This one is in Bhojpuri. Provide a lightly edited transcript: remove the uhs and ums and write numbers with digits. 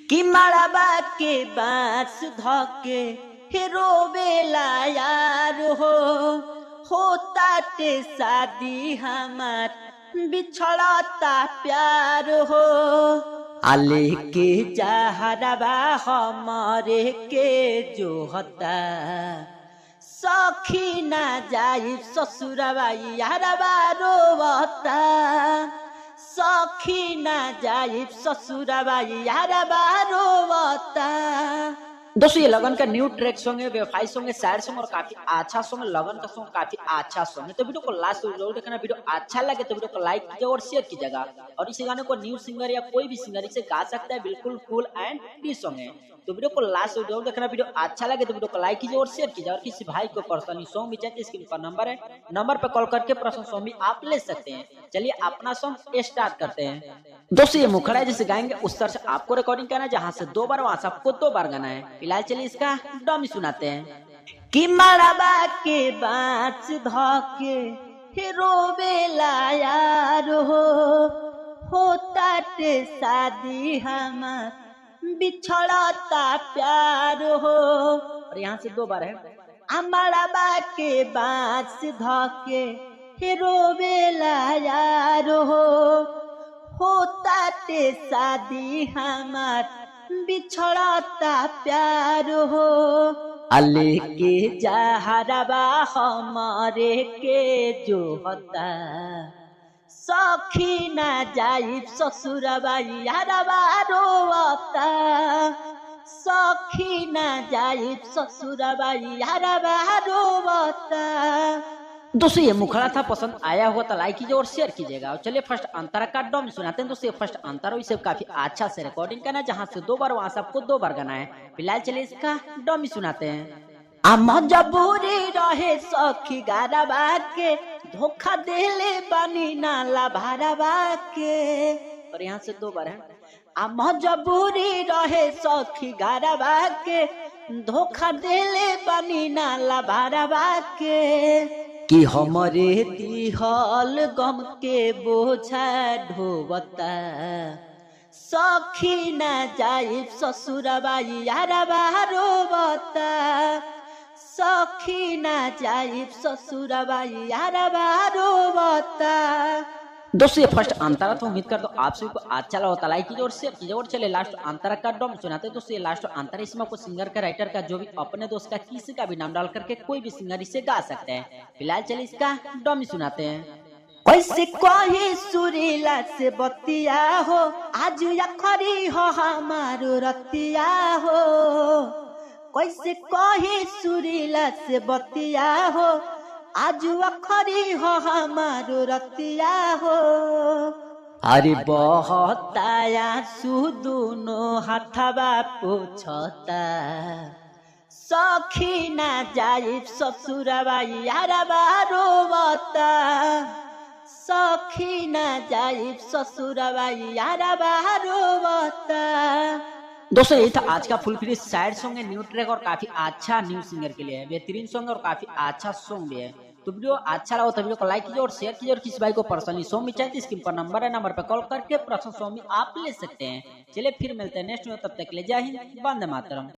कि मड़बा के बांस धके रोवेला यार होता ते शादी हमार बिछड़ता प्यार आले के जहरबा हमारे के जो होता सखी ना जाई ससुरबा यारबा रोवता सखी ना जाई ससुरबा यारबा रोवता। दोस्तों ये लगन का न्यू ट्रैक सॉन्ग है, वेफाई सॉन्ग है, सैड सॉन्ग और काफी अच्छा सॉन्ग है। लगन का सॉन्ग काफी अच्छा सॉन्ग है, तो वीडियो को लास्ट तक जरूर देखना। वीडियो अच्छा लगे तो वीडियो को लाइक कीजिए और शेयर कीजिएगा। और इस गाने को न्यू सिंगर या कोई भी सिंगर इसे गा सकता है, बिल्कुल कूल एंड फ्री सॉन्ग है। तो वीडियो को लास्ट तक जरूर देखना। वीडियो अच्छा लगे तो वीडियो को लाइक कीजिए और शेयर कीजिए। और किसी भाई को पर्सनली सॉन्ग भी चाहिए, स्क्रीन पर नंबर है, नंबर पर कॉल करके पर्सनल सॉन्ग भी आप ले सकते हैं। चलिए अपना सॉन्ग स्टार्ट करते हैं। दोस्तों ये मुखड़ा जिसे गाएंगे उस तरह से आपको रिकॉर्डिंग करना है, जहाँ से 2 बार वहां से आपको 2 बार गाना है। फिलहाल चलिए इसका डमी सुनाते हैं। कि मड़बा के बांस धके रोवेला यार होता ते शादी हमार बिछड़ता प्यार और यहाँ से 2 बार है। मड़बा के बांस धके रोवेला यार होता ते शादी हमार बिछड़ता प्यार अले के जहरबा हमारे के जो होता सखी ना जाई ससुरबा यारबा रोवता सखी ना जाई ससुरबा यारबा रोवता। दोस्तों ये मुखड़ा था, पसंद आया हुआ तो लाइक कीजिए और शेयर कीजिएगा। और चलिए फर्स्ट अंतरा का डम सुनाते हैं। दोस्तों फर्स्ट अंतरा इसे काफी अच्छा से रिकॉर्डिंग करना है, जहाँ से 2 बार वहां से आपको 2 बार गाना है। फिलहाल चलिए इसका डम सुनाते हैं। मजबूरी रहे सखी गारबा के धोखा देले बनी नाला भारबा के और यहाँ से 2 बार है। मजबूरी रहे सखी गारबा के धोखा देले बनी नाला भारबा के कि हमरे दिहल गम के बोझा ढोवता सखी ना जाई ससुरबा यारबा रोवता सखी ना जाई ससुरबा यारबा रोवता। दोस्तों ये फर्स्ट अंतरा तो उम्मीद करता हूँ आप सभी को अच्छा लगा होता, लाइक कीजिए और शेयर कीजिए। और चले लास्ट अंतरा का डम सुनाते हैं। दोस्तों ये लास्ट अंतरा इसमें आपको सिंगर का, राइटर का, जो भी अपने दोस्त का, किसी का भी नाम डाल करके कोई भी सिंगर इसे गा सकते हैं। फिलहाल चलिए इसका डम सुनाते हैं। कैसे कही सुरीला से बतिया हो आज अखरी हो हमारो रतिया हो कैसे कही सुरीला से बतिया हो आज अखरी हो हमारो रतिया हो अरे बहताया सुदुनो हाथवा पोछता सखी ना जाई ससुरबा यारबा रोवता सखी ना जाई ससुरबा यारबा रोवता। दोस्तों यही था आज का फुल फ्री सैड सॉन्ग है, न्यू ट्रैक और काफी अच्छा न्यू सिंगर के लिए है। बेहतरीन सॉन्ग और काफी अच्छा सॉन्ग भी है। तो वीडियो अच्छा लगा तो वीडियो को लाइक कीजिए और शेयर कीजिए। और किसी भाई को पर्सनली सॉन्ग भी चाहिए, स्क्रीन पर नंबर है, नंबर पर कॉल करके पर्सनल सॉन्ग भी आप ले सकते हैं। चलिए फिर मिलते हैं नेक्स्ट में, तब तक के लिए जय हिंद, वंदे मातरम।